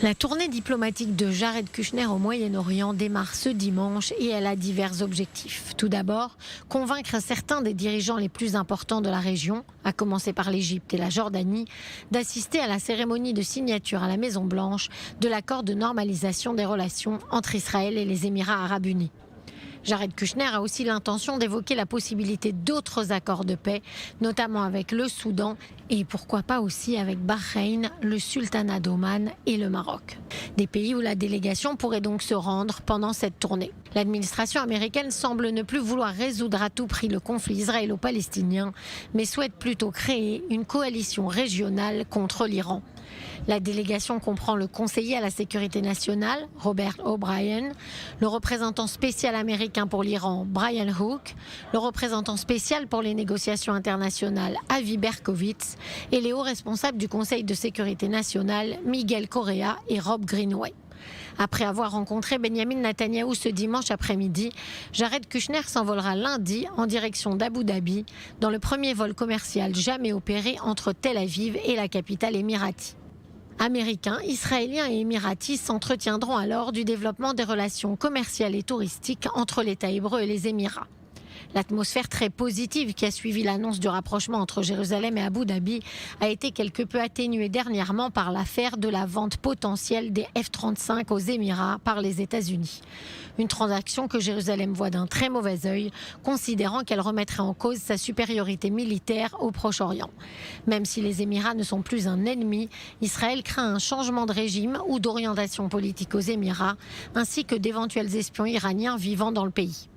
La tournée diplomatique de Jared Kushner au Moyen-Orient démarre ce dimanche et elle a divers objectifs. Tout d'abord, convaincre certains des dirigeants les plus importants de la région, à commencer par l'Égypte et la Jordanie, d'assister à la cérémonie de signature à la Maison-Blanche de l'accord de normalisation des relations entre Israël et les Émirats arabes unis. Jared Kushner a aussi l'intention d'évoquer la possibilité d'autres accords de paix, notamment avec le Soudan et pourquoi pas aussi avec Bahreïn, le Sultanat d'Oman et le Maroc. Des pays où la délégation pourrait donc se rendre pendant cette tournée. L'administration américaine semble ne plus vouloir résoudre à tout prix le conflit israélo-palestinien, mais souhaite plutôt créer une coalition régionale contre l'Iran. La délégation comprend le conseiller à la sécurité nationale, Robert O'Brien, le représentant spécial américain pour l'Iran, Brian Hook, le représentant spécial pour les négociations internationales, Avi Berkowitz, et les hauts responsables du Conseil de sécurité nationale, Miguel Correa et Rob Greenway. Après avoir rencontré Benjamin Netanyahou ce dimanche après-midi, Jared Kushner s'envolera lundi en direction d'Abu Dhabi, dans le premier vol commercial jamais opéré entre Tel Aviv et la capitale émiratie. Américains, Israéliens et Émiratis s'entretiendront alors du développement des relations commerciales et touristiques entre l'État hébreu et les Émirats. L'atmosphère très positive qui a suivi l'annonce du rapprochement entre Jérusalem et Abu Dhabi a été quelque peu atténuée dernièrement par l'affaire de la vente potentielle des F-35 aux Émirats par les États-Unis. Une transaction que Jérusalem voit d'un très mauvais œil, considérant qu'elle remettrait en cause sa supériorité militaire au Proche-Orient. Même si les Émirats ne sont plus un ennemi, Israël craint un changement de régime ou d'orientation politique aux Émirats, ainsi que d'éventuels espions iraniens vivant dans le pays.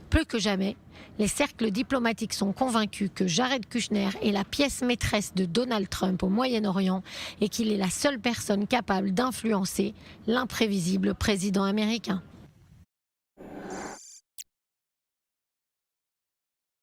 Plus que jamais, les cercles diplomatiques sont convaincus que Jared Kushner est la pièce maîtresse de Donald Trump au Moyen-Orient et qu'il est la seule personne capable d'influencer l'imprévisible président américain.